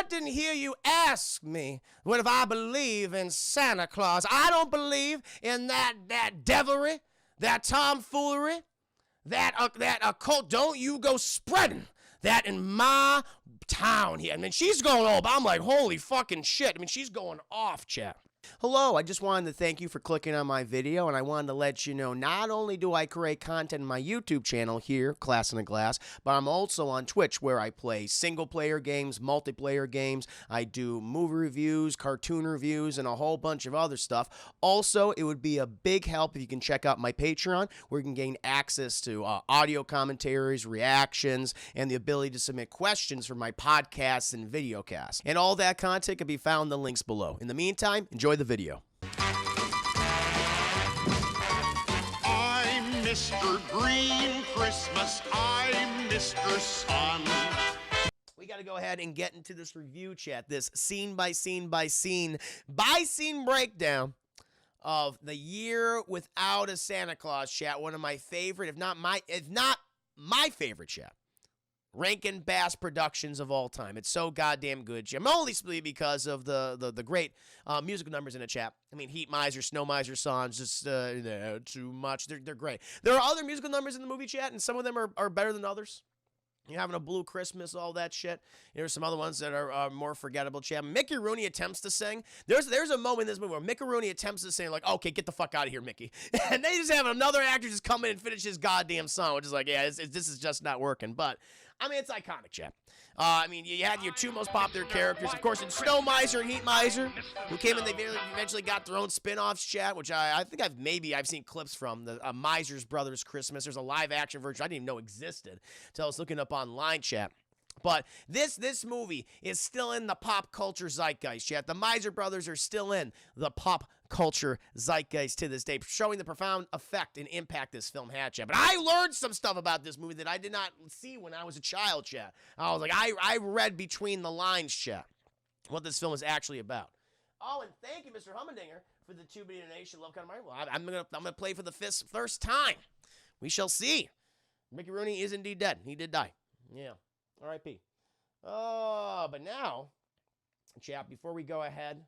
didn't hear you ask me what if I believe in Santa Claus. I don't believe in that devilry, that tomfoolery, that occult. Don't you go spreading that in my town here. I mean, she's going off. I'm like, holy fucking shit. I mean, she's going off, chat. Hello, I just wanted to thank you for clicking on my video, and I wanted to let you know not only do I create content in my YouTube channel here, Class in a Glass, but I'm also on Twitch where I play single-player games, multiplayer games, I do movie reviews, cartoon reviews, and a whole bunch of other stuff. Also, it would be a big help if you can check out my Patreon, where you can gain access to audio commentaries, reactions, and the ability to submit questions for my podcasts and videocasts. And all that content can be found in the links below. In the meantime, enjoy the video. I'm Mr. Green Christmas. I'm Mr. Sun. We got to go ahead and get into this review, chat. This scene by scene breakdown of The Year Without a Santa Claus, chat. One of my favorite, if not my favorite, chat. Rankin Bass productions of all time. It's so goddamn good, Jim. Only because of the great musical numbers in the chat. I mean, Heat Miser, Snow Miser songs, just they're too much. They're great. There are other musical numbers in the movie, chat, and some of them are better than others. You're having a Blue Christmas, all that shit. There's some other ones that are more forgettable, chat. Mickey Rooney attempts to sing. There's a moment in this movie where Mickey Rooney attempts to sing, like, okay, get the fuck out of here, Mickey. And they just have another actor just come in and finish his goddamn song, which is like, yeah, this is just not working. But I mean, it's iconic, chat. I mean, you had your two most popular characters, of course, in Snow Miser and Heat Miser, who came in. They eventually got their own spin-offs, chat, which I think I've seen clips from the Miser's Brothers Christmas. There's a live-action version I didn't even know existed until I was looking up online, chat. But this movie is still in the pop culture zeitgeist, chat. The Miser Brothers are still in the pop culture zeitgeist to this day, showing the profound effect and impact this film had, chat. But I learned some stuff about this movie that I did not see when I was a child, chat. I was like, I read between the lines, chat, what this film is actually about. Oh, and thank you, Mr. Hummendinger, for the 2-bit donation. Love kind of Well, I'm gonna play for the first time. We shall see. Mickey Rooney is indeed dead. He did die. Yeah. R.I.P. Oh, but now, chat, before we go ahead,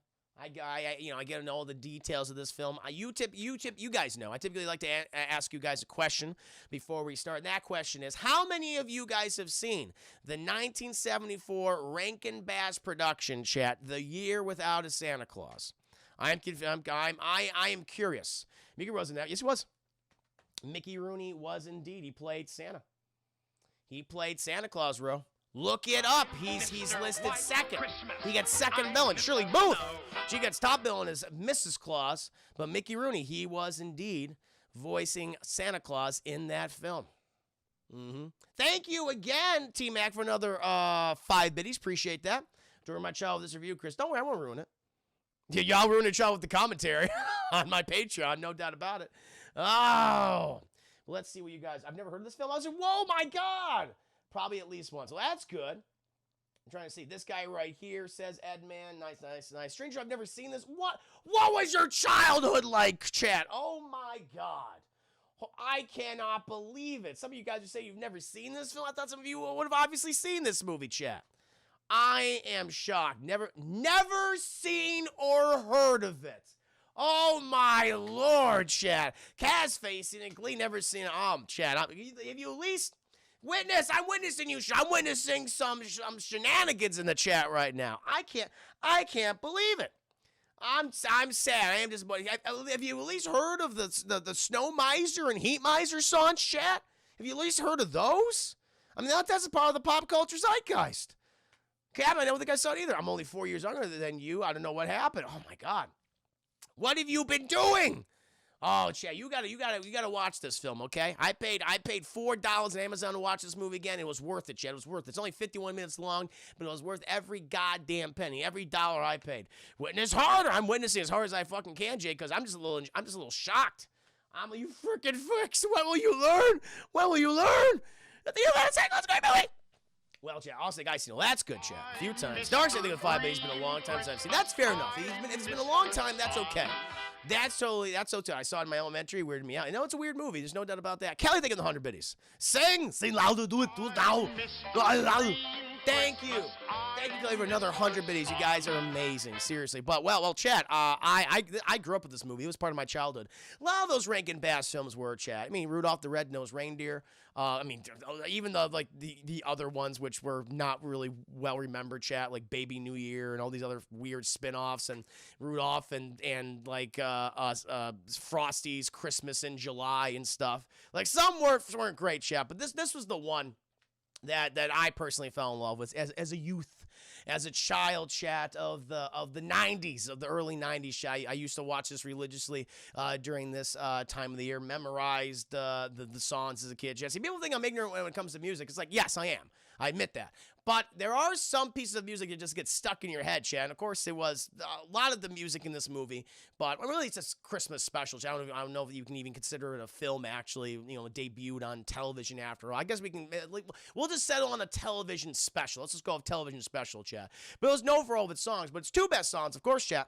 I get to know all the details of this film. You guys know. I typically like to ask you guys a question before we start. And that question is, how many of you guys have seen the 1974 Rankin Bass production, chat, The Year Without a Santa Claus? I am curious. Mickey wasn't that. Yes, he was. Mickey Rooney was indeed. He played Santa. He played Santa Claus, bro. Look it up. He's listed second. He gets second billing. Shirley Booth, she gets top billing as Mrs. Claus. But Mickey Rooney, he was indeed voicing Santa Claus in that film. Thank you again, T-Mac, for another 5 biddies. Appreciate that. During my child this review, Chris. Don't worry, I won't ruin it. Yeah, y'all ruin the child with the commentary on my Patreon, no doubt about it. Oh. Let's see what you guys... I've never heard of this film. I was like, whoa, my God! Probably at least once. Well, that's good. I'm trying to see. This guy right here says, Edman. Nice. Stranger, I've never seen this. What was your childhood like, chat? Oh, my God. I cannot believe it. Some of you guys would say you've never seen this film. I thought some of you would have obviously seen this movie, chat. I am shocked. Never seen or heard of it. Oh, my Lord, chat. Kaz facing and Glee never seen it. Chat, if you at least witness, I'm witnessing you. I'm witnessing some shenanigans in the chat right now. I can't believe it. I'm sad. I am disappointed. Have you at least heard of the Snow Miser and Heat Miser songs, chat? Have you at least heard of those? I mean, that's a part of the pop culture zeitgeist. Cap, I don't think I saw it either. I'm only 4 years younger than you. I don't know what happened. Oh, my God. What have you been doing? Oh, Chad, you gotta watch this film, okay? I paid $4 on Amazon to watch this movie again. It was worth it, Chad. It was worth it. It's only 51 minutes long, but it was worth every goddamn penny, every dollar I paid. Witness harder. I'm witnessing as hard as I fucking can, Jay, because I'm just a little shocked. You freaking fucks. When will you learn? When will you learn? At the end of the great movie. Well, Chad, I'll say, guys, that's good, Chad. A few times. Dark Side of the 5 Days has been a long time since I've seen. That's fair enough. It's been a long time. That's okay. That's okay. I saw it in my elementary. Weirded me out. I know it's a weird movie. There's no doubt about that. Kelly thinking the 100 biddies. Sing louder. Do it loud. Thank you. Thank you, Kelly, for another 100 biddies. You guys are amazing, seriously. But, well, Chad, I grew up with this movie. It was part of my childhood. A lot of those Rankin Bass films were, Chad. I mean, Rudolph the Red-Nosed Reindeer. Even the other ones, which were not really well remembered, Chad, like Baby New Year and all these other weird spin-offs, and Rudolph and Frosty's Christmas in July and stuff. Like, some weren't great, Chad, but this was the one that I personally fell in love with as a youth, as a child, chat of the 90s, of the early 90s. Chat. I used to watch this religiously during this time of the year, memorized the songs as a kid. Chat. See, people think I'm ignorant when it comes to music. It's like, yes, I am. I admit that. But there are some pieces of music that just get stuck in your head, Chad. And of course, it was a lot of the music in this movie. But really, it's a Christmas special, Chad. I don't know if you can even consider it a film, actually, debuted on television after all. I guess we'll just settle on a television special. Let's just go with television special, Chad. But it was known for all of its songs. But its two best songs, of course, Chad,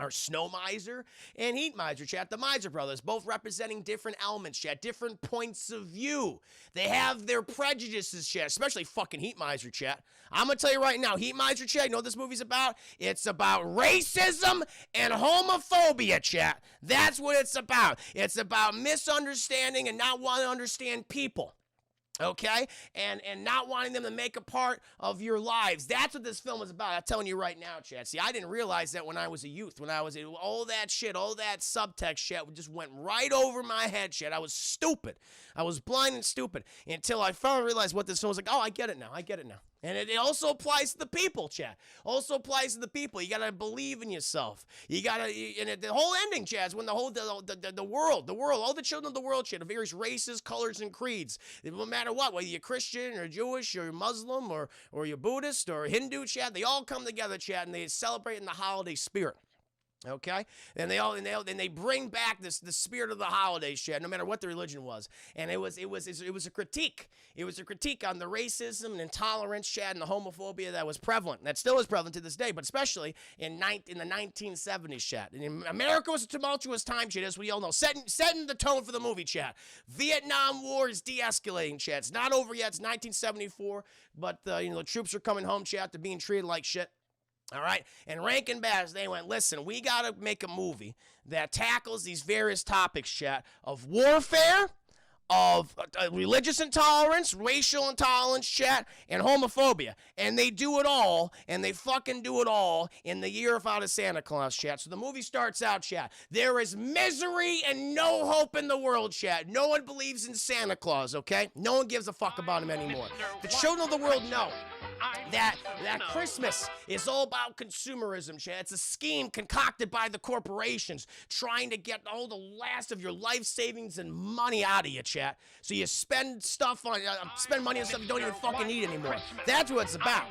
are Snow Miser and Heat Miser, chat. The Miser brothers, both representing different elements, chat, different points of view. They have their prejudices, chat, especially fucking Heat Miser, chat. I'm gonna tell you right now, Heat Miser, chat, you know what this movie's about? It's about racism and homophobia, chat. That's what it's about. It's about misunderstanding and not wanting to understand people. Okay? And not wanting them to make a part of your lives. That's what this film is about. I'm telling you right now, Chad. See, I didn't realize that when I was a youth. When I was all that shit, all that subtext shit just went right over my head, Chad. I was stupid. I was blind and stupid until I finally realized what this film was like. Oh, I get it now. And it also applies to the people, Chad. Also applies to the people. You gotta believe in yourself. You gotta, and the whole ending, Chad, is when the world, all the children of the world, Chad, of various races, colors, and creeds. No matter what, whether you're Christian or Jewish or you're Muslim or you're Buddhist or Hindu, Chad, they all come together, Chad, and they celebrate in the holiday spirit. Okay, and they bring back the spirit of the holidays, Chad, no matter what the religion was, and it was a critique. It was a critique on the racism and intolerance, Chad, and the homophobia that was prevalent. That still is prevalent to this day, but especially in the 1970s, Chad. And America was a tumultuous time, Chad, as we all know, setting the tone for the movie, Chad. Vietnam War is de-escalating, Chad. It's not over yet. It's 1974, but the troops are coming home, Chad. They're being treated like shit. All right, and Rankin Bass, they went, listen, we got to make a movie that tackles these various topics, chat, of warfare, of religious intolerance, racial intolerance, chat, and homophobia. And they do it all, and they fucking do it all in the year without a Santa Claus, chat. So the movie starts out, chat. There is misery and no hope in the world, chat. No one believes in Santa Claus, okay? No one gives a fuck about him anymore. The children of the world know that Christmas is all about consumerism, Chad. It's a scheme concocted by the corporations trying to get all the last of your life savings and money out of you, Chad. So you spend money on stuff you don't even fucking need anymore. That's what it's about,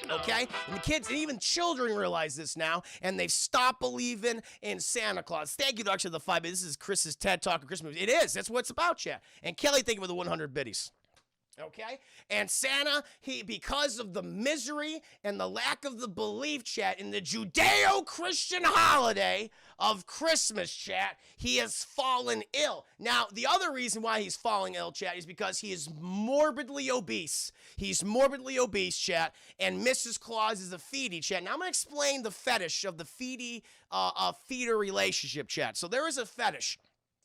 okay? And the kids and even children realize this now, and they've stopped believing in Santa Claus. Thank you, Doctor the 5. This is Chris's TED Talk of Christmas. It is. That's what it's about, Chad. And Kelly, thank you for the 100 biddies. Okay? And Santa, because of the misery and the lack of the belief, chat, in the Judeo-Christian holiday of Christmas, chat, he has fallen ill. Now, the other reason why he's falling ill, chat, is because he is morbidly obese. He's morbidly obese, chat, and Mrs. Claus is a feedie, chat. Now, I'm going to explain the fetish of the feeder relationship, chat. So there is a fetish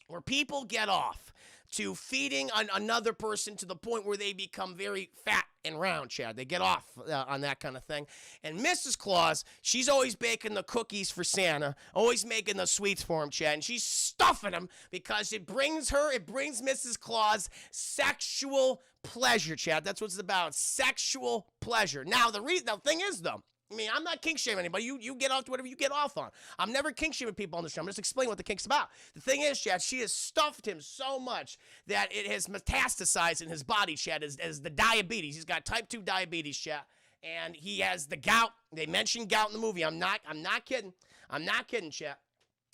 where people get off to feeding another person to the point where they become very fat and round, Chad. They get off on that kind of thing. And Mrs. Claus, she's always baking the cookies for Santa, always making the sweets for him, Chad. And she's stuffing them because it brings Mrs. Claus sexual pleasure, Chad. That's what it's about, sexual pleasure. Now, the thing is, though, I mean, I'm not kink shaming anybody. You get off to whatever you get off on. I'm never kink shaming people on the show. I'm just explaining what the kink's about. The thing is, Chad, she has stuffed him so much that it has metastasized in his body, Chad, as the diabetes. He's got type 2 diabetes, Chad, and he has the gout. They mentioned gout in the movie. I'm not kidding. I'm not kidding, Chad.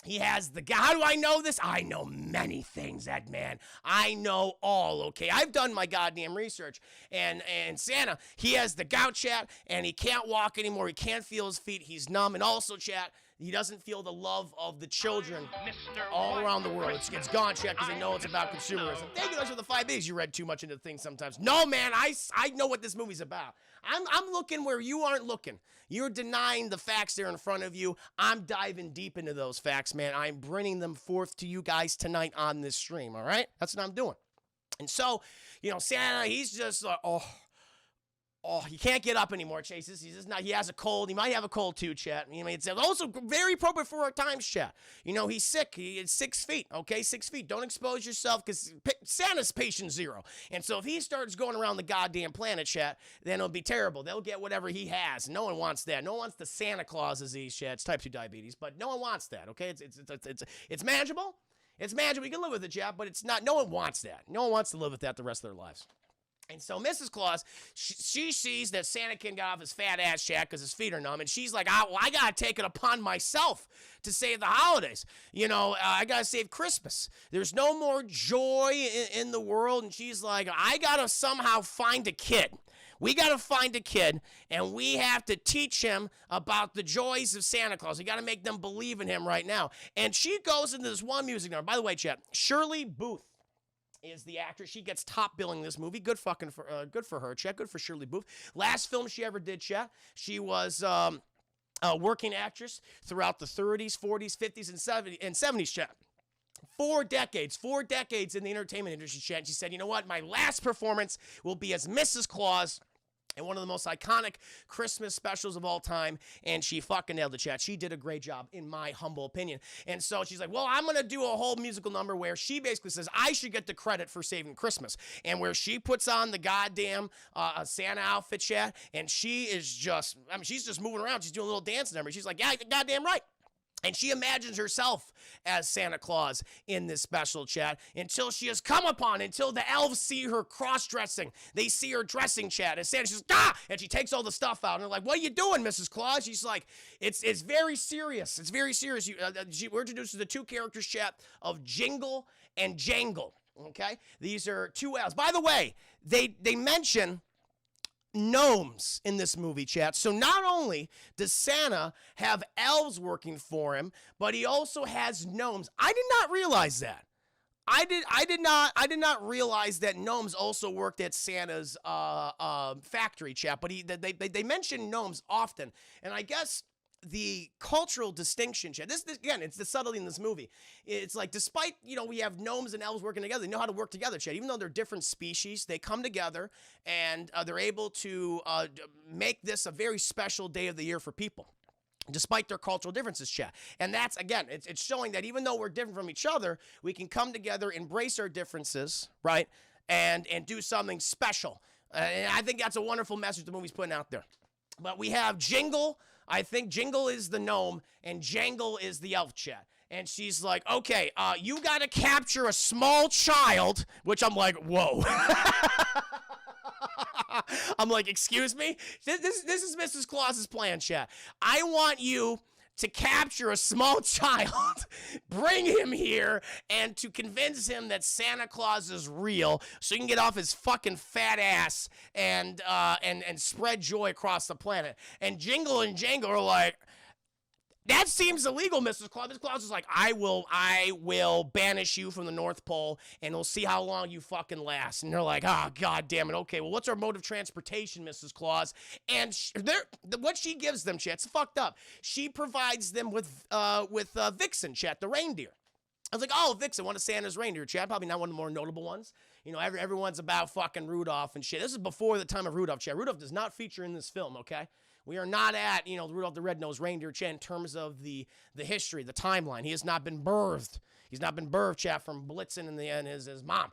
He has the gout. How do I know this? I know many things, Ed, man. I know all, okay? I've done my goddamn research. And Santa, he has the gout, chat, and he can't walk anymore. He can't feel his feet. He's numb. And also, chat, He doesn't feel the love of the children all around the world. It's gone, Chet, because they know it's about consumerism. Thank you guys for the 5 days. You read too much into things sometimes. No, man, I know what this movie's about. I'm looking where you aren't looking. You're denying the facts there in front of you. I'm diving deep into those facts, man. I'm bringing them forth to you guys tonight on this stream, all right? That's what I'm doing. And so, Santa, he's just like, he can't get up anymore, Chases. He's just not. He has a cold. He might have a cold too, chat. It's also very appropriate for our times, chat. He's sick. He's 6 feet. Okay, 6 feet. Don't expose yourself because Santa's patient zero. And so if he starts going around the goddamn planet, chat, then it'll be terrible. They'll get whatever he has. No one wants that. No one wants the Santa Claus disease, chat. It's type 2 diabetes, but no one wants that. Okay, it's manageable. It's manageable. You can live with it, chat, but it's not. No one wants that. No one wants to live with that the rest of their lives. And so Mrs. Claus, she sees that Santa can get off his fat ass, chat, because his feet are numb. And she's like, I got to take it upon myself to save the holidays. I got to save Christmas. There's no more joy in the world. And she's like, I got to somehow find a kid. We got to find a kid, and we have to teach him about the joys of Santa Claus. We got to make them believe in him right now. And she goes into this one music number. By the way, chat, Shirley Booth is the actress. She gets top billing in this movie. Good for her, chat. Good for Shirley Booth. Last film she ever did, chat. She was a working actress throughout the 30s, 40s, 50s, and 70s, chat. 4 decades in the entertainment industry, chat. She said, you know what? My last performance will be as Mrs. Claus in one of the most iconic Christmas specials of all time, and she fucking nailed the chat. She did a great job, in my humble opinion. And so she's like, well, I'm going to do a whole musical number where she basically says, I should get the credit for saving Christmas. And where she puts on the goddamn Santa outfit, chat, and she is just, she's just moving around. She's doing a little dance number. She's like, yeah, goddamn right. And she imagines herself as Santa Claus in this special, chat, until she is come upon, until the elves see her cross-dressing. They see her dressing, chat, and Santa, she's, and she takes all the stuff out. And they're like, what are you doing, Mrs. Claus? She's like, it's very serious. It's very serious. We're introduced to the 2 characters, chat, of Jingle and Jangle, okay? These are 2 elves. By the way, they mention gnomes in this movie, chat. So not only does Santa have elves working for him, but he also has gnomes. I did not realize that. I did not realize that gnomes also worked at Santa's factory, chat. But they mention gnomes often, and I guess the cultural distinction, chat. This again, it's the subtlety in this movie. It's like, despite, we have gnomes and elves working together, they know how to work together, chat. Even though they're different species, they come together and they're able to make this a very special day of the year for people, despite their cultural differences, chat. And that's, again, it's showing that even though we're different from each other, we can come together, embrace our differences, right, and do something special. And I think that's a wonderful message the movie's putting out there. But we have Jingle. I think Jingle is the gnome and Jangle is the elf, chat. And she's like, okay, you got to capture a small child, which I'm like, whoa. I'm like, excuse me? This is Mrs. Claus's plan, chat. I want you to capture a small child, bring him here, and to convince him that Santa Claus is real, so he can get off his fucking fat ass and spread joy across the planet. And Jingle and Jangle are like, that seems illegal, Mrs. Claus. Mrs. Claus is like, I will banish you from the North Pole, and we'll see how long you fucking last. And they're like, god damn it. Okay, well, what's our mode of transportation, Mrs. Claus? And what she gives them, chat, it's fucked up. She provides them with Vixen, chat, the reindeer. I was like, oh, Vixen, one of Santa's reindeer, chat. Probably not one of the more notable ones. Everyone's about fucking Rudolph and shit. This is before the time of Rudolph, chat. Rudolph does not feature in this film, okay? We are not at, Rudolph the Red-Nosed Reindeer, chat, in terms of the history, the timeline. He has not been birthed. He's not been birthed, chat, from Blitzen and his mom.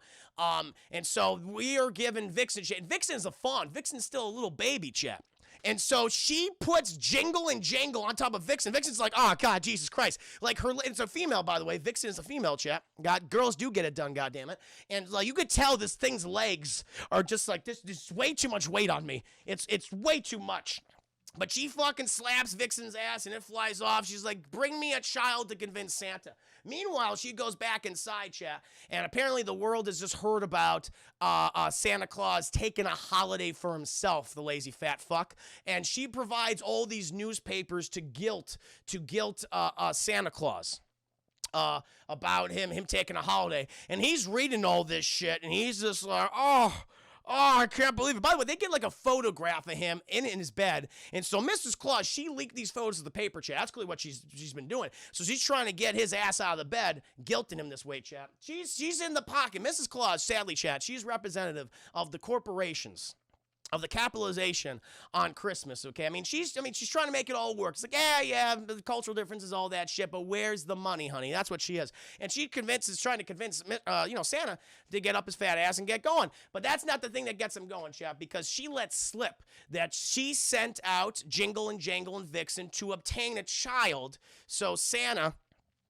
And so we are given Vixen, chat. Vixen is a fawn. Vixen's still a little baby, chat. And so she puts Jingle and Jangle on top of Vixen. Vixen's like, oh, God, Jesus Christ. Like, it's a female, by the way. Vixen is a female, chat. Girls do get it done, goddammit. And, like, you could tell this thing's legs are just like, this way too much weight on me. It's way too much. But she fucking slaps Vixen's ass and it flies off. She's like, bring me a child to convince Santa. Meanwhile, she goes back inside, chat, and apparently the world has just heard about Santa Claus taking a holiday for himself, the lazy fat fuck. And she provides all these newspapers to guilt Santa Claus. About him taking a holiday. And he's reading all this shit, and he's just like, oh, I can't believe it. By the way, they get like a photograph of him in his bed. And so Mrs. Claus, she leaked these photos of the paper, chat. That's clearly what she's been doing. So she's trying to get his ass out of the bed, guilting him this way, chat. She's in the pocket. Mrs. Claus, sadly, chat, she's representative of the corporations, of the capitalization on Christmas, okay? I mean, she's trying to make it all work. It's like, yeah, the cultural differences, all that shit, but where's the money, honey? That's what she is. And trying to convince, Santa to get up his fat ass and get going. But that's not the thing that gets him going, chap, because she lets slip that she sent out Jingle and Jangle and Vixen to obtain a child so Santa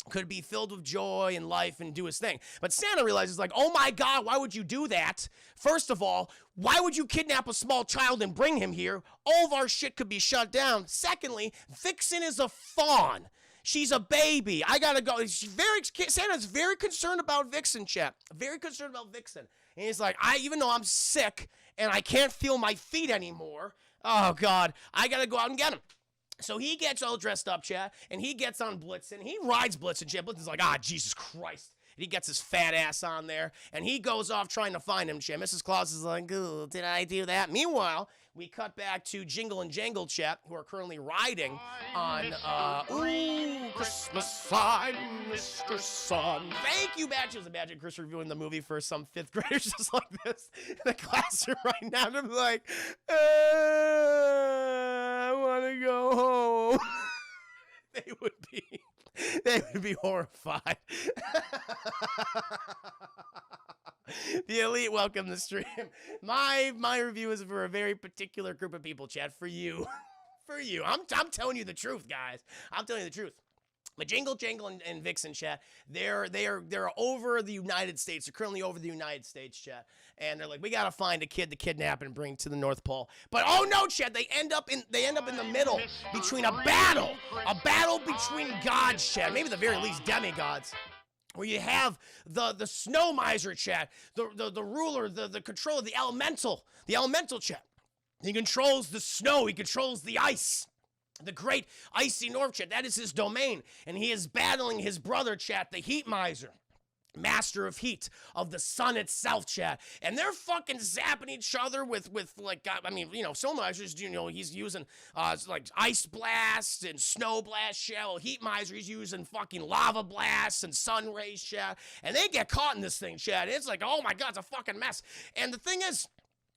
could be filled with joy and life and do his thing. But Santa realizes, like, oh my God, why would you do that? First of all, why would you kidnap a small child and bring him here? All of our shit could be shut down. Secondly, Vixen is a fawn. She's a baby. I gotta go. Santa's very concerned about Vixen, chap. Very concerned about Vixen. And he's like, even though I'm sick and I can't feel my feet anymore, oh God, I gotta go out and get him. So he gets all dressed up, chat, and he gets on Blitzen. He rides Blitzen, chat. Blitzen's like, Jesus Christ. And he gets his fat ass on there, and he goes off trying to find him, chat. Mrs. Claus is like, ooh, did I do that? Meanwhile, we cut back to Jingle and Jangle, chat, who are currently riding on, Christmas, I'm Mr. Sun. Thank you, Batches. Imagine Chris reviewing the movie for some fifth graders just like this in the classroom right now. I'm like, I want to go home. They would be horrified. The elite welcome the stream. My review is for a very particular group of people, Chad. For you. For you. I'm telling you the truth, guys. I'm telling you the truth. But Jingle, Jangle, and Vixen, chat, they're over the United States. They're currently over the United States, chat. And they're like, we gotta find a kid to kidnap and bring to the North Pole. But oh no, chat, they end up in the middle between a battle between gods, chat. Maybe the very least demigods. Where you have the snow miser, chat, the ruler, the controller, the elemental chat. He controls the snow, he controls the ice. The great icy north, chat, that is his domain. And he is battling his brother, chat, the heat miser. Master of heat, of the sun itself, chat. And they're fucking zapping each other with like, snow misers, he's using, like, ice blasts and snow blasts, chat. Well, heat miser, he's using fucking lava blasts and sun rays, chat. And they get caught in this thing, chat. It's like, oh my God, it's a fucking mess. And the thing is,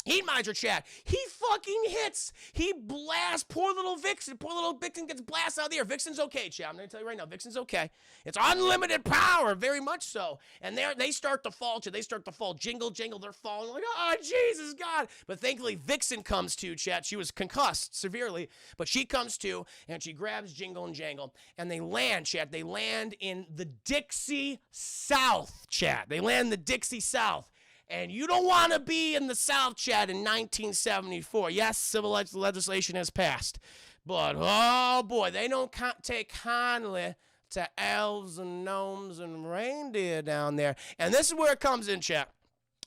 Heat miser, chat. He fucking hits. He blasts poor little Vixen. Poor little Vixen gets blasted out of the air. Vixen's okay, chat. I'm going to tell you right now. Vixen's okay. It's unlimited power, very much so. And they start to fall, chat. They start to fall. Jingle, Jangle, they're falling. Like, oh, Jesus, God. But thankfully, Vixen comes to, chat. She was concussed severely. But she comes to, and she grabs Jingle and Jangle. And they land, chat. They land in the Dixie South, chat. They land in the Dixie South. And you don't want to be in the South, chat, in 1974. Yes, civil legislation has passed. But, oh, boy, they don't take kindly to elves and gnomes and reindeer down there. And this is where it comes in, chat.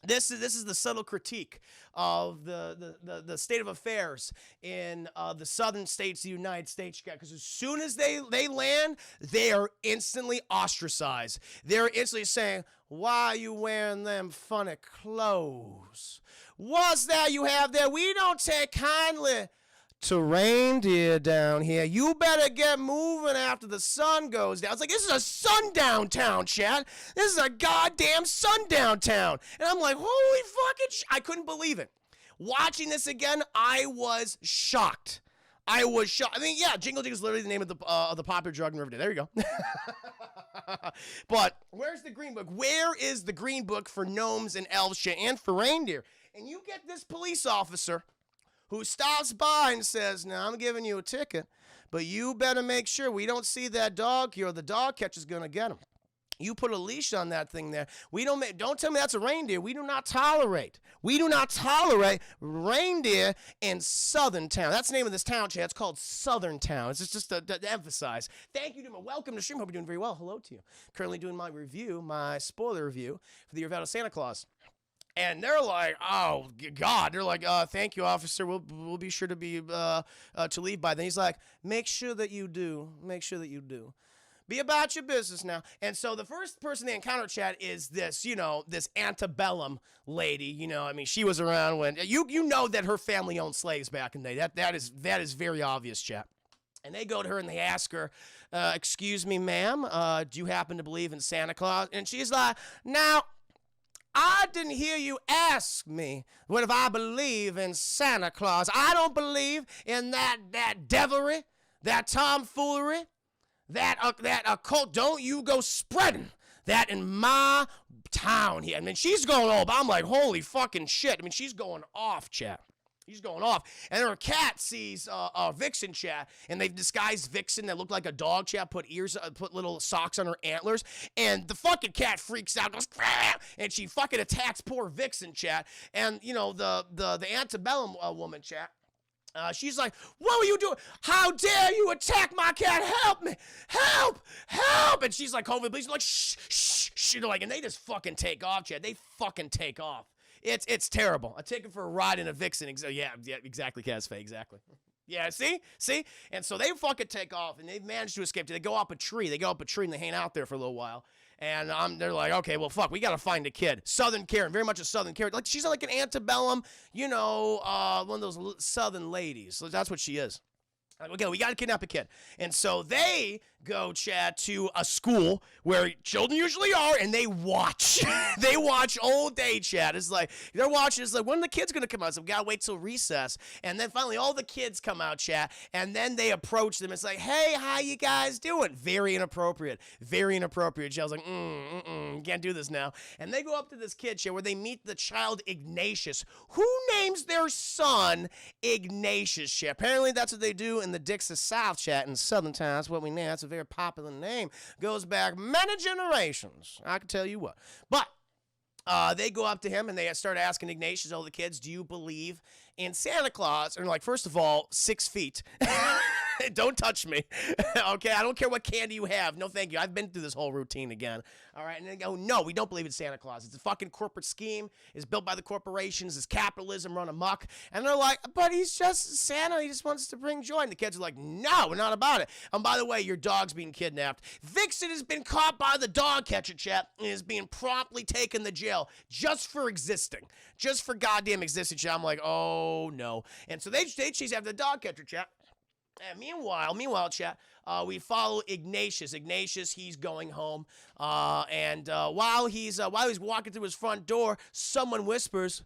This is the subtle critique of the state of affairs in the southern states of the United States, because as soon as they land, they are instantly ostracized. They're instantly saying, why are you wearing them funny clothes? What's that you have there? We don't take kindly to reindeer down here. You better get moving after the sun goes down. It's like, this is a sundown town, chat. This is a goddamn sundown town. And I'm like, holy fucking I couldn't believe it. Watching this again, I was shocked. I mean, yeah, Jingle Jingle is literally the name of the popular drug in Riverdale. There you go. But where's the green book? Where is the green book for gnomes and elves, chat, and for reindeer? And you get this police officer who stops by and says, now, I'm giving you a ticket, but you better make sure we don't see that dog here or the dog catcher's going to get him. You put a leash on that thing there. Don't tell me that's a reindeer. We do not tolerate reindeer in Southern Town. That's the name of this town, Chad. It's called Southern Town. It's just to emphasize. Thank you to my welcome to stream. Hope you're doing very well. Hello to you. Currently doing my spoiler review for the year without a Santa Claus. And they're like, oh God! They're like, thank you, officer. We'll be sure to leave by then. He's like, make sure that you do. Make sure that you do. Be about your business now. And so the first person they encounter, Chad, is this, this antebellum lady. I mean, she was around when you know that her family owned slaves back in the day. That is very obvious, Chad. And they go to her and they ask her, excuse me, ma'am, do you happen to believe in Santa Claus? And she's like, now, I didn't hear you ask me what if I believe in Santa Claus. I don't believe in that devilry, that tomfoolery. That occult, don't you go spreading that in my town here. I mean, she's going off. I'm like, holy fucking shit. I mean, she's going off, chat. She's going off. And her cat sees Vixen, chat, and they've disguised Vixen that looked like a dog, chat, put little socks on her antlers, and the fucking cat freaks out, goes, and she fucking attacks poor Vixen, chat. And, the antebellum woman, chat, she's like, what were you doing? How dare you attack my cat? Help me. Help. And she's like, COVID, please. Like, shh. They're like, and they just fucking take off, Chad. They fucking take off. It's terrible. I take him for a ride in a Vixen. Yeah, exactly, Casfay, exactly. Yeah, see? And so they fucking take off, and they've managed to escape. They go up a tree. And they hang out there for a little while. And they're like, okay, well, fuck, we got to find a kid. Southern Karen, very much a Southern Karen. Like, she's like an antebellum, one of those Southern ladies. So that's what she is. Okay, we got to kidnap a kid. And so they go, Chad, to a school where children usually are, and they watch. They watch all day, Chad. It's like, they're watching. It's like, when are the kids going to come out? So we got to wait till recess. And then finally, all the kids come out, Chad, and then they approach them. It's like, hey, how you guys doing? Very inappropriate. Chad's like, can't do this now. And they go up to this kid, Chad, where they meet the child Ignatius. Who names their son Ignatius, Chad? Apparently, that's what they do in the Dixie South, Chat, in Southern Town. That's what we know. That's a very popular name. Goes back many generations. I can tell you what. But they go up to him and they start asking Ignatius, all the kids, do you believe in Santa Claus? And like, first of all, 6 feet. Don't touch me. Okay, I don't care what candy you have. No, thank you. I've been through this whole routine again. All right, and they go, no, we don't believe in Santa Claus. It's a fucking corporate scheme. It's built by the corporations. It's capitalism run amok. And they're like, but he's just Santa. He just wants to bring joy. And the kids are like, no, we're not about it. And by the way, your dog's being kidnapped. Vixen has been caught by the dog catcher, chat, and is being promptly taken to jail just for existing. Just for goddamn existing, chat. I'm like, oh, no. And so they chase after the dog catcher, chat. And meanwhile, chat, we follow Ignatius. Ignatius, he's going home, and while he's walking through his front door, someone whispers,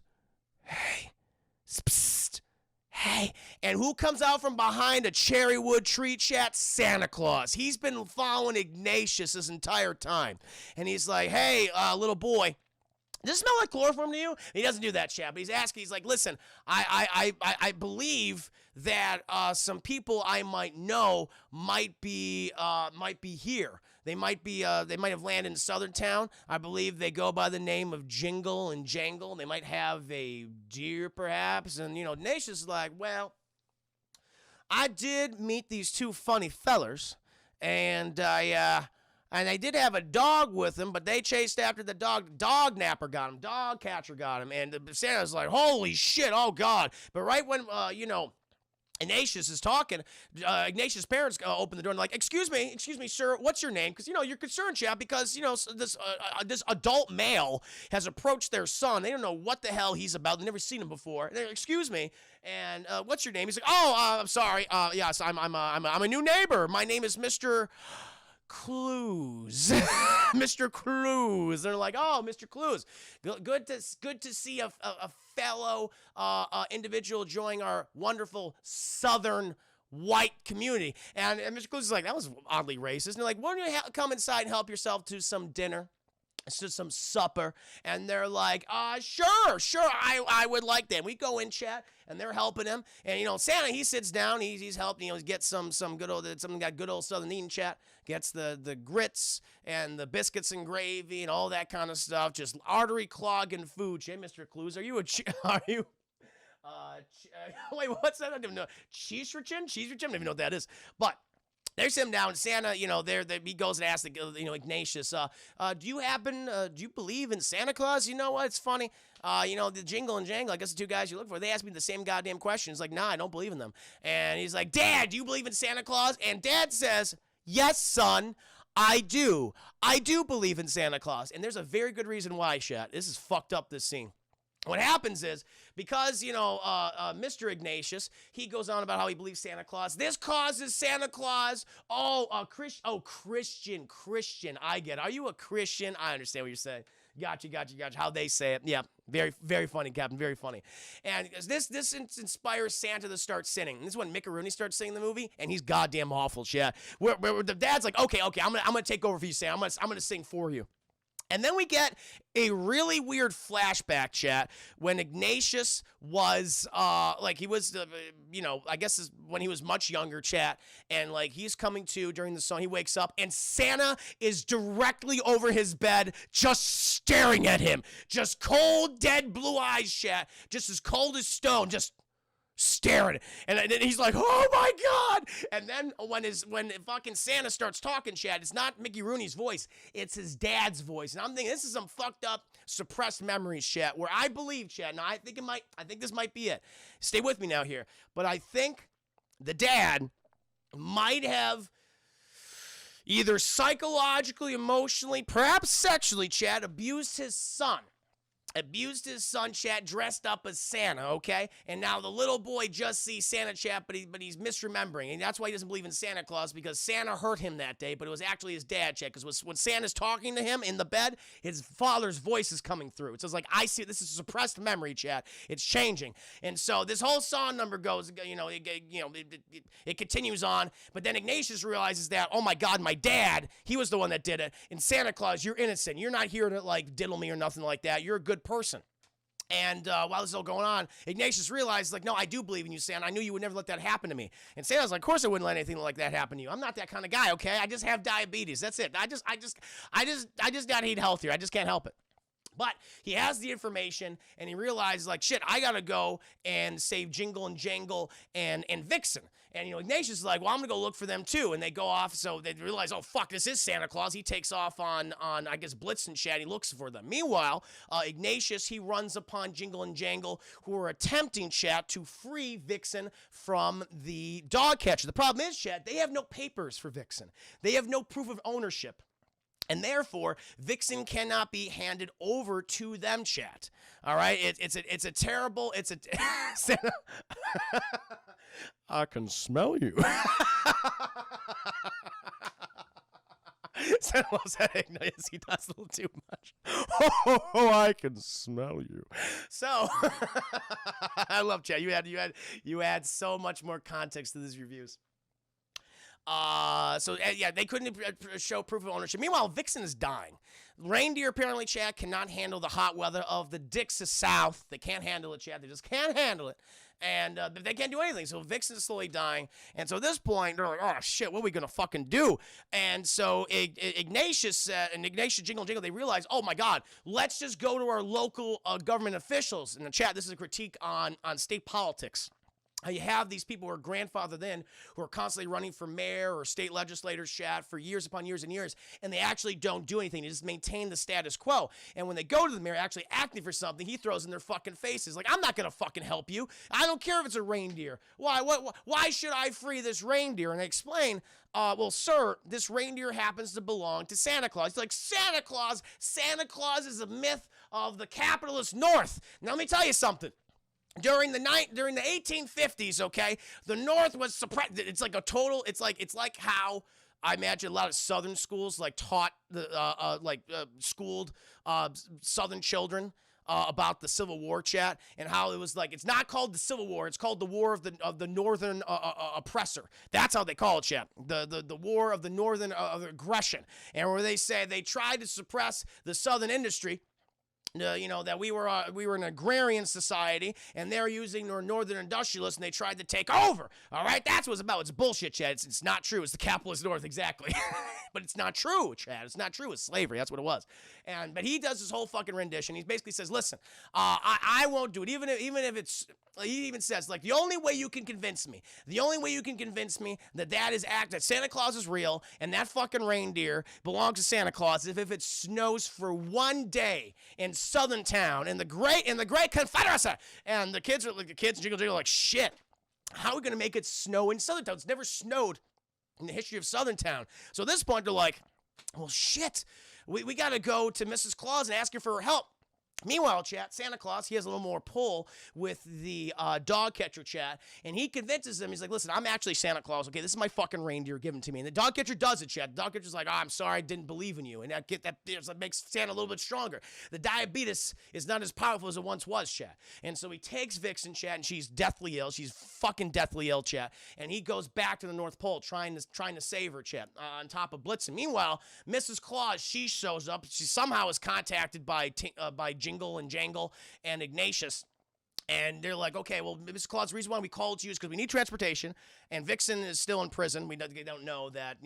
"Hey, psst, hey!" And who comes out from behind a cherrywood tree, chat? Santa Claus. He's been following Ignatius this entire time, and he's like, "Hey, little boy. Does it smell like chloroform to you?" He doesn't do that, chat, but he's asking, he's like, listen, I believe that some people I might know might be here. They might have landed in Southern Town. I believe they go by the name of Jingle and Jangle. They might have a deer, perhaps. And, Ignatius is like, well, I did meet these 2 funny fellers, and I did have a dog with them, but they chased after the dog. Dog napper got him. Dog catcher got him. And Santa's like, holy shit, oh God. But right when, Ignatius is talking, Ignatius' parents open the door and like, excuse me, sir, what's your name? Because, you're concerned, chap, because, this adult male has approached their son. They don't know what the hell he's about. They've never seen him before. They're, excuse me, and what's your name? He's like, oh, I'm sorry. Yes, I'm a new neighbor. My name is Mr. Clues. Mr. Clues. They're like, oh, Mr. Clues. Good to see a fellow individual joining our wonderful Southern white community. And Mr. Clues is like, that was oddly racist. And they're like, why don't you come inside and help yourself to some dinner? It's just some supper, and they're like, sure, I would like that. We go in, chat, and they're helping him, and, you know, Santa, he sits down, he's helping, you know, he gets some good old, something got good old Southern eating, chat, gets the grits, and the biscuits and gravy, and all that kind of stuff, just artery-clogging food. Hey, Mr. Clues, are you are you, wait, what's that? I don't even know. Cheeserchin? I don't even know what that is, but there's him down. Santa, you know, he goes and asks, you know, Ignatius, do you believe in Santa Claus? You know what? It's funny. You know, the Jingle and Jangle, I guess the two guys you look for, they asked me the same goddamn question. It's like, nah, I don't believe in them. And he's like, Dad, do you believe in Santa Claus? And Dad says, yes, son, I do. I do believe in Santa Claus. And there's a very good reason why, chat. This is fucked up, this scene. What happens is, because, you know, Mr. Ignatius, he goes on about how he believes Santa Claus. This causes Santa Claus, Christian, I get it. Are you a Christian? I understand what you're saying. Gotcha. How they say it. Yeah, very, very funny, Captain, very funny. And this inspires Santa to start sinning. And this is when Mickey Rooney starts singing the movie, and he's goddamn awful, yeah. Where the dad's like, okay, I'm gonna take over for you, Santa. I'm gonna sing for you. And then we get a really weird flashback, chat, when Ignatius was, he was, you know, I guess when he was much younger, chat, and, like, he's coming to during the song, he wakes up, and Santa is directly over his bed, just staring at him. Just cold, dead blue eyes, chat, just as cold as stone, just staring. And then he's like, oh my God. And then when fucking Santa starts talking, Chad, it's not Mickey Rooney's voice, it's his dad's voice. And I'm thinking, this is some fucked up, suppressed memories, Chad, where I believe, Chad, now I think this might be it. Stay with me now here. But I think the dad might have either psychologically, emotionally, perhaps sexually, Chad, abused his son, chat, dressed up as Santa, okay? And now the little boy just sees Santa, chat, but he's misremembering. And that's why he doesn't believe in Santa Claus, because Santa hurt him that day, but it was actually his dad, chat, because when Santa's talking to him in the bed, his father's voice is coming through. It's just like, I see, this is a suppressed memory, chat. It's changing. And so this whole song number goes, it continues on, but then Ignatius realizes that, oh my God, my dad, he was the one that did it. And Santa Claus, you're innocent. You're not here to, like, diddle me or nothing like that. You're a good person. And while this is all going on, Ignatius realized, like, no, I do believe in you, Santa. I knew you would never let that happen to me. And Santa's like, of course I wouldn't let anything like that happen to you. I'm not that kind of guy, okay? I just have diabetes. That's it. I just gotta eat healthier. I just can't help it. But he has the information, and he realizes, like, shit, I gotta go and save Jingle and Jangle and Vixen. And, you know, Ignatius is like, well, I'm gonna go look for them too. And they go off, so they realize, oh, fuck, this is Santa Claus. He takes off on I guess, Blitz and Shad. He looks for them. Meanwhile, Ignatius, he runs upon Jingle and Jangle, who are attempting, chat, to free Vixen from the dog catcher. The problem is, chat, they have no papers for Vixen. They have no proof of ownership. And therefore, Vixen cannot be handed over to them, chat. All right? It's a terrible, Santa, I can smell you. Santa loves that Ignatius. He does a little too much. Oh, I can smell you. So, I love chat. You add so much more context to these reviews. They couldn't show proof of ownership. Meanwhile, Vixen is dying. Reindeer, apparently, chat, cannot handle the hot weather of the Dicks of South. They can't handle it, chat. They just can't handle it. And they can't do anything. So Vixen is slowly dying. And so at this point, they're like, oh, shit, what are we going to fucking do? And so Ignatius, Jingle and Jingle, they realize, oh, my God, let's just go to our local government officials. In the chat, this is a critique on state politics. You have these people who are grandfathered in, who are constantly running for mayor or state legislators, chat, for years upon years and years, and they actually don't do anything. They just maintain the status quo. And when they go to the mayor actually acting for something, he throws in their fucking faces. Like, I'm not going to fucking help you. I don't care if it's a reindeer. Why should I free this reindeer? And they explain, well, sir, this reindeer happens to belong to Santa Claus. It's like, Santa Claus? Santa Claus is a myth of the capitalist North. Now, let me tell you something. During the 1850s, okay, the North was suppressed. It's like it's like how I imagine a lot of Southern schools like taught the schooled Southern children. about the Civil War, chat, and how it was like, it's not called the Civil War, it's called the War of the Northern Oppressor. That's how they call it, chat. The War of the Northern Aggression. And where they say they tried to suppress the Southern industry, that we were an agrarian society, and they're using northern industrialists, and they tried to take over. All right, that's what it's about. It's bullshit, Chad. It's not true. It's the capitalist North, exactly. But it's not true, Chad. It's not true. It's slavery. That's what it was. But he does this whole fucking rendition. He basically says, "Listen, I won't do it, even if it's." He even says, like, the only way you can convince me that Santa Claus is real and that fucking reindeer belongs to Santa Claus is if it snows for one day in Southern Town in the great Confederacy. And the kids and Jingle Jingle are like, shit, how are we gonna make it snow in Southern Town? It's never snowed in the history of Southern Town. So at this point, they're like, well, shit, we gotta go to Mrs. Claus and ask her for her help. Meanwhile, chat, Santa Claus, he has a little more pull with the dog catcher, chat, and he convinces him, he's like, listen, I'm actually Santa Claus, okay? This is my fucking reindeer given to me. And the dog catcher does it, chat. The dog catcher's like, oh, I'm sorry, I didn't believe in you. And that makes Santa a little bit stronger. The diabetes is not as powerful as it once was, chat. And so he takes Vixen, chat, and she's deathly ill. She's fucking deathly ill, chat. And he goes back to the North Pole trying to save her, chat, on top of Blitzen. Meanwhile, Mrs. Claus, she shows up. She somehow is contacted by Jingle and Jangle and Ignatius, and they're like, okay, well, Mrs. Claus, the reason why we called you is because we need transportation, and Vixen is still in prison. They don't know that,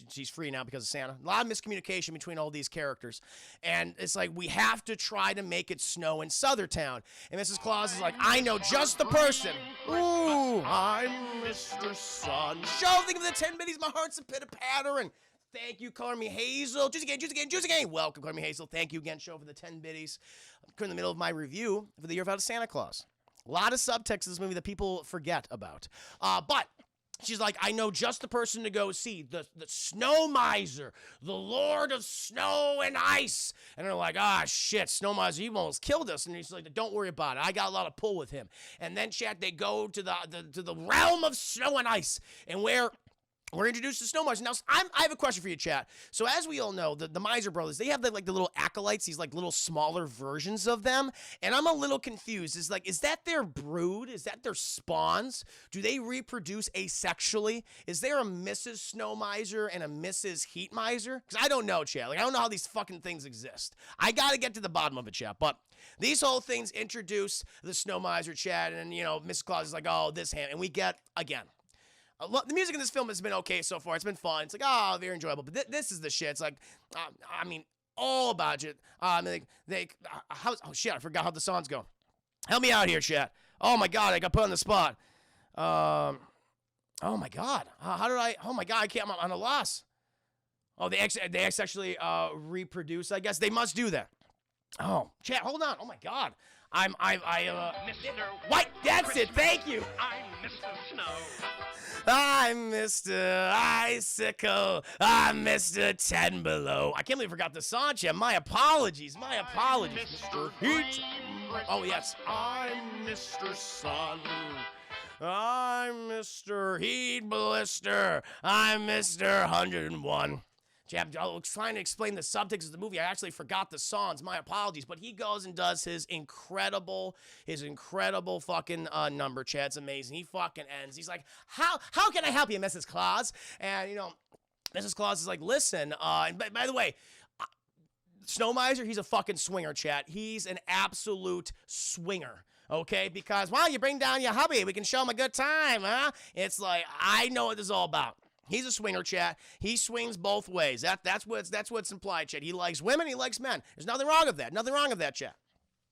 she's free now because of Santa. A lot of miscommunication between all these characters, and it's like, we have to try to make it snow in Southern Town. And Mrs. Claus is like, I know just the person. Ooh, I'm Mr. Sunshine. Think of the 10 minutes, my heart's a pitter-patter, and thank you, Carmi Hazel. Juice again. Welcome, Carmi Hazel. Thank you again, show, for the 10 biddies. I'm in the middle of my review for the Year Without a Santa Claus. A lot of subtext in this movie that people forget about. But she's like, I know just the person to go see. The Snow Miser, the Lord of Snow and Ice. And they're like, shit, Snow Miser, he almost killed us. And he's like, don't worry about it. I got a lot of pull with him. And then, chat, they go to the realm of snow and ice. And we're introduced to Snow Miser. Now, I have a question for you, chat. So, as we all know, the Miser brothers, they have the little acolytes, these little smaller versions of them. And I'm a little confused. Is that their brood? Is that their spawns? Do they reproduce asexually? Is there a Mrs. Snow Miser and a Mrs. Heat Miser? Because I don't know, chat. I don't know how these fucking things exist. I got to get to the bottom of it, chat. But these whole things introduce the Snow Miser, chat. And, Mrs. Claus is like, oh, this hand. And we get, again, the music in this film has been okay so far. It's been fun. It's like, very enjoyable. But this is the shit. It's like, all about it. Oh shit, I forgot how the songs go. Help me out here, chat. Oh my god, I got put on the spot. Oh my god, oh my god, I can't. I'm on a loss. Oh, they actually reproduce. I guess they must do that. Oh, chat, hold on. Oh my god. Mr. What? That's it. Thank you. I'm Mr. Snow. I'm Mr. Icicle. I'm Mr. 10 Below. I can't believe I forgot the song, chat. My apologies. Mr. Heat. Oh, yes. I'm Mr. Sun. I'm Mr. Heat Blister. I'm Mr. 101. I was trying to explain the subtext of the movie. I actually forgot the songs. My apologies. But he goes and does his incredible fucking number, Chad. It's amazing. He fucking ends. He's like, how can I help you, Mrs. Claus? And, Mrs. Claus is like, listen, and by the way, Snow Miser, he's a fucking swinger, chat. He's an absolute swinger. Okay, because, you bring down your hubby. We can show him a good time, huh? It's like, I know what this is all about. He's a swinger, chat. He swings both ways. That's what's implied, chat. He likes women, he likes men. There's nothing wrong with that. Nothing wrong with that, chat.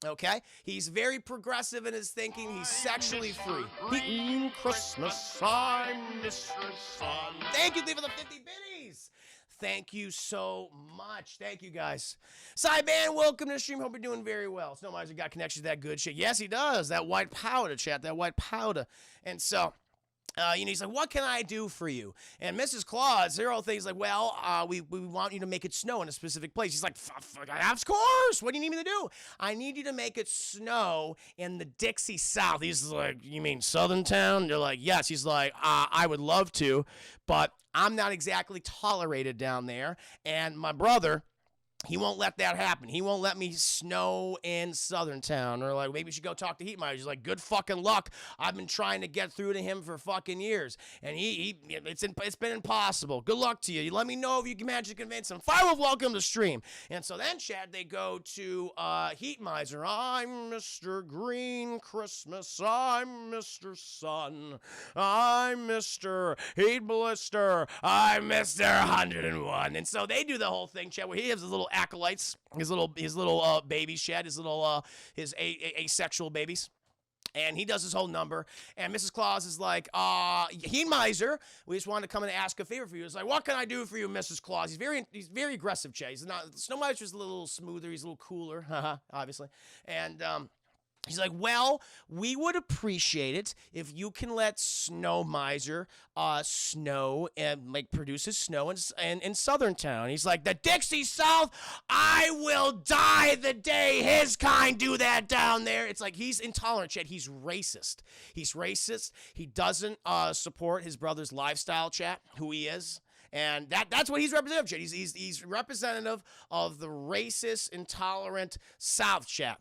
Okay? He's very progressive in his thinking. He's sexually free. Green Christmas, I'm Mr. Sun. Thank you, Lee, for the 50 biddies. Thank you so much. Thank you, guys. Cyban, welcome to the stream. Hope you're doing very well. Snow Miser got connections to that good shit. Yes, he does. That white powder, chat. That white powder. And so, he's like, what can I do for you? And Mrs. Claus, they're all things like, well, we want you to make it snow in a specific place. He's like, of course. What do you need me to do? I need you to make it snow in the Dixie South. He's like, you mean Southern Town? They're like, yes. He's like, I would love to, but I'm not exactly tolerated down there. And my brother, He won't let that happen. He won't let me snow in Southern Town. Or like, maybe we should go talk to Heat Miser. He's like, good fucking luck. I've been trying to get through to him for fucking years. And it's been impossible. Good luck to you. You let me know if you can manage to convince him. Fire will welcome to stream. And so then, Chad, they go to Heat Miser. I'm Mr. Green Christmas. I'm Mr. Sun. I'm Mr. Heat Blister. I'm Mr. 101. And so they do the whole thing, Chad, where he has his little acolytes, his little babies, Chad, his little his asexual babies. And he does his whole number. And Mrs. Claus is like, Heat Miser, we just wanted to come and ask a favor for you. It's like, what can I do for you, Mrs. Claus? He's very aggressive, Chad. He's not, Snow Miser's a little smoother. He's a little cooler, obviously. And he's like, well, we would appreciate it if you can let Snow Miser snow and like produces snow in Southern Town. He's like, the Dixie South, I will die the day his kind do that down there. It's like he's intolerant, Chet. He's racist. He's racist. He doesn't support his brother's lifestyle, chat, who he is. And that's what he's representative, chat. He's representative of the racist, intolerant South, chat.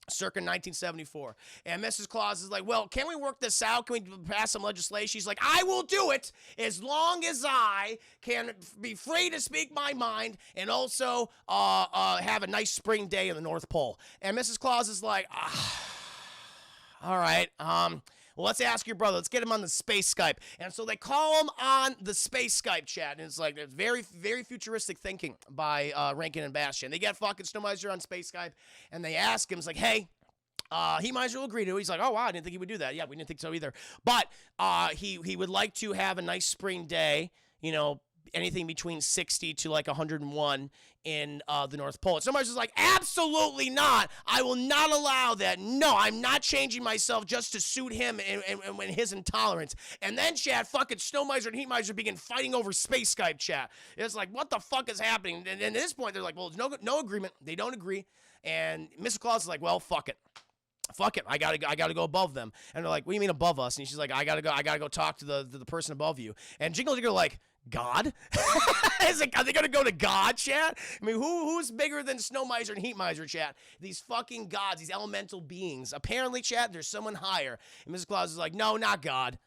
Circa 1974. And Mrs. Claus is like, well, can we work this out? Can we pass some legislation? She's like, I will do it as long as I can be free to speak my mind and also have a nice spring day in the North Pole. And Mrs. Claus is like, all right, well, let's ask your brother. Let's get him on the space Skype. And so they call him on the space Skype chat. And it's like it's very, very futuristic thinking by Rankin and Bastian. They get fucking Snow Miser on space Skype. And they ask him, it's like, hey, Heat Miser will agree to it. He's like, oh, wow, I didn't think he would do that. Yeah, we didn't think so either. But he would like to have a nice spring day, you know, anything between 60 to like 101 in the North Pole. And somebody's just like, absolutely not. I will not allow that. No, I'm not changing myself just to suit him and his intolerance. And then, chat, fucking Snow Miser and Heat Miser begin fighting over space Skype chat. It's like, what the fuck is happening? And at this point, they're like, well, there's no agreement. They don't agree. And Mrs. Claus is like, well, fuck it. Fuck it, I gotta go above them. And they're like, what do you mean above us? And she's like, I gotta go talk to the person above you. And Jingle Jingle like, God? Are they gonna go to God, chat? I mean, who's bigger than Snow Miser and Heat Miser, chat? These fucking gods, these elemental beings. Apparently, chat, there's someone higher. And Mrs. Claus is like, no, not God.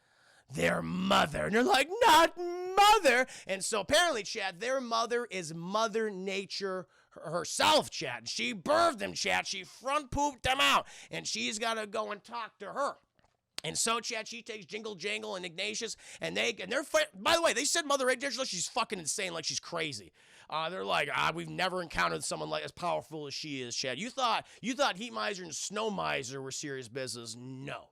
Their mother. And they're like, not mother. And so apparently, chat, their mother is Mother Nature herself, chat. She birthed them, chat. She front pooped them out. And she's gotta go and talk to her. And so, Chad, she takes Jingle Jangle and Ignatius, and they're by the way, they said Mother Nature, she's fucking insane, like she's crazy. They're like, we've never encountered someone like as powerful as she is, Chad. You thought Heat Miser and Snow Miser were serious business? No,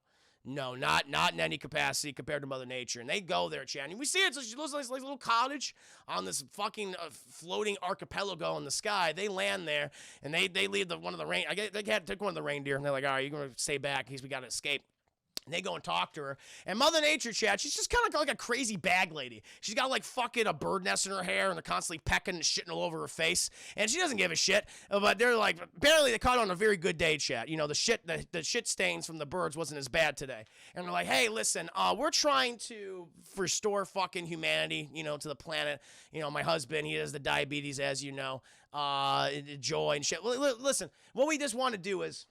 not in any capacity compared to Mother Nature. And they go there, Chad. And we see it. So she lives in this like little cottage on this fucking floating archipelago in the sky. They land there, and they leave one of the rain. They had to take one of the reindeer, and they're like, all right, you're gonna stay back in case we gotta escape. And they go and talk to her. And Mother Nature, chat, she's just kind of like a crazy bag lady. She's got like fucking a bird nest in her hair, and they're constantly pecking and shitting all over her face. And she doesn't give a shit. But they're like, apparently they caught her on a very good day, chat. You know, the shit stains from the birds wasn't as bad today. And they're like, hey, listen, we're trying to restore fucking humanity, you know, to the planet. You know, my husband, he has the diabetes, as you know, joy and shit. Listen, what we just want to do is,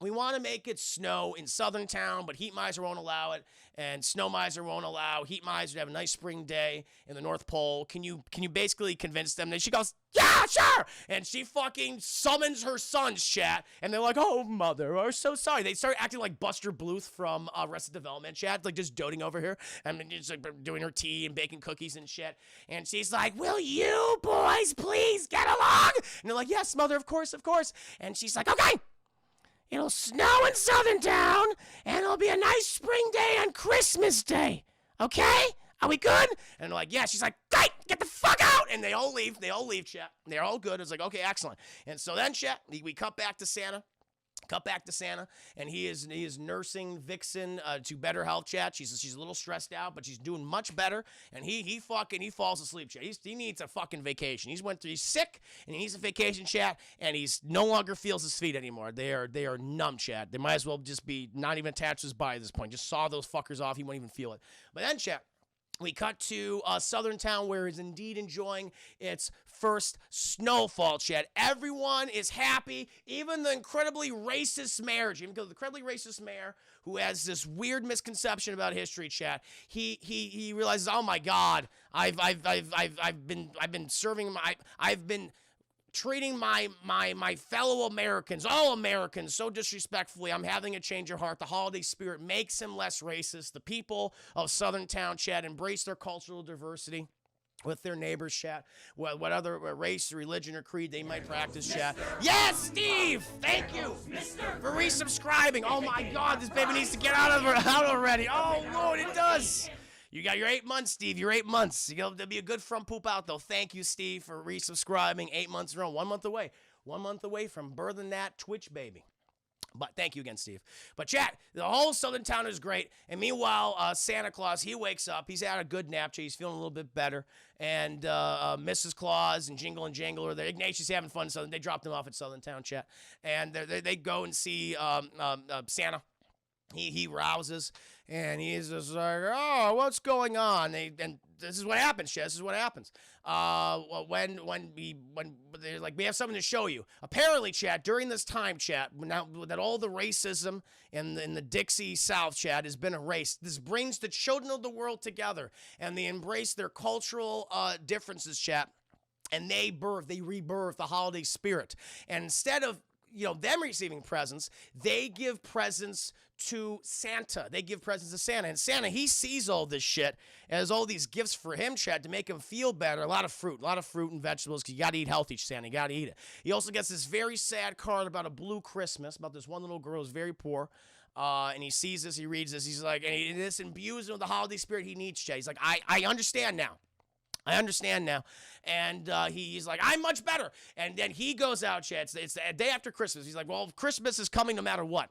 we want to make it snow in Southern Town, but Heat Miser won't allow it, and Snow Miser won't allow Heat Miser to have a nice spring day in the North Pole. Can you basically convince them? And she goes, yeah, sure! And she fucking summons her sons, chat, and they're like, oh, Mother, we're so sorry. They start acting like Buster Bluth from Arrested Development, chat, like just doting over her, and just like doing her tea and baking cookies and shit. And she's like, will you boys please get along? And they're like, yes, Mother, of course. And she's like, okay. It'll snow in Southern Town, and it'll be a nice spring day on Christmas Day. Okay? Are we good? And they're like, yeah. She's like, great, get the fuck out. And they all leave, chat. They're all good. It's like, okay, excellent. And so then, chat, we cut back to Santa. And he is nursing Vixen to better health, chat. She's a little stressed out, but she's doing much better. And he falls asleep, chat. He needs a fucking vacation. He's sick, and he needs a vacation, chat. And he's no longer feels his feet anymore. They are numb, chat. They might as well just be not even attached to his body at this point. Just saw those fuckers off. He won't even feel it. But then, chat, We cut to a southern town where it's indeed enjoying its first snowfall, Chad. Everyone is happy, even the incredibly racist mayor, even the incredibly racist mayor who has this weird misconception about history, Chad. He realizes, oh my God, I've been serving I've been treating my fellow Americans, all Americans, so disrespectfully. I'm having a change of heart. The holiday spirit makes him less racist. The people of Southern Town, Chad, embrace their cultural diversity with their neighbors, Chad. What other race, religion, or creed they might practice, Chad. Yes, Steve! Thank you for resubscribing. Oh my God, this baby needs to get out already. Oh Lord, it does. You got your 8 months, Steve. Your 8 months. There'll be a good front poop out, though. Thank you, Steve, for resubscribing. 8 months in a row. 1 month away. 1 month away from birthing that Twitch baby. But thank you again, Steve. But chat, the whole Southern Town is great. And meanwhile, Santa Claus, he wakes up. He's had a good nap. He's feeling a little bit better. And Mrs. Claus and Jingle and Jangle are there. Ignatius having fun. So they dropped him off at Southern Town, chat. And they go and see Santa. He rouses, and he's just like, oh, what's going on? And this is what happens, Chad. This is what happens. When they're like, we have something to show you. Apparently, Chad, during this time, Chad, now that all the racism in the Dixie South, Chad, has been erased, this brings the children of the world together, and they embrace their cultural differences, Chad, and they rebirth the holiday spirit. And instead of them receiving presents, they give presents to Santa. They give presents to Santa. And Santa, he sees all this shit as all these gifts for him, Chad, to make him feel better. A lot of fruit and vegetables, because you got to eat healthy, Santa. You got to eat it. He also gets this very sad card about a blue Christmas, about this one little girl who's very poor. And he sees this, he reads this, he's like, and this imbues him with the holiday spirit he needs, Chad. He's like, I understand now. I understand now. And he's like, I'm much better. And then he goes out, Chad. It's the day after Christmas. He's like, well, Christmas is coming no matter what.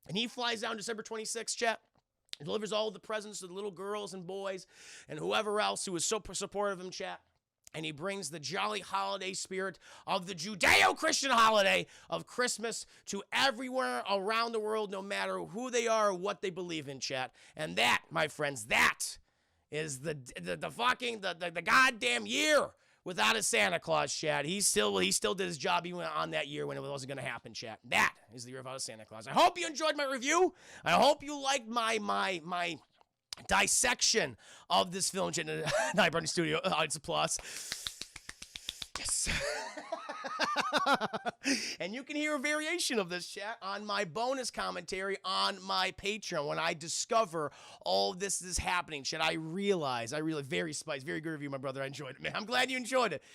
And he flies down December 26th, Chad. Delivers all the presents to the little girls and boys and whoever else who was so supportive of him, Chad. And he brings the jolly holiday spirit of the Judeo-Christian holiday of Christmas to everywhere around the world, no matter who they are or what they believe in, Chad. And that, my friends, that is the goddamn year without a Santa Claus, Chad. He still did his job even on that year when it wasn't going to happen, Chad. That is the year without a Santa Claus. I hope you enjoyed my review. I hope you liked my dissection of this film. Night Burning Studio, it's a plus. Yes. And you can hear a variation of this, chat, on my bonus commentary on my Patreon when I discover all this is happening. Chat, I realize, very spicy, very good review, my brother. I enjoyed it, man. I'm glad you enjoyed it.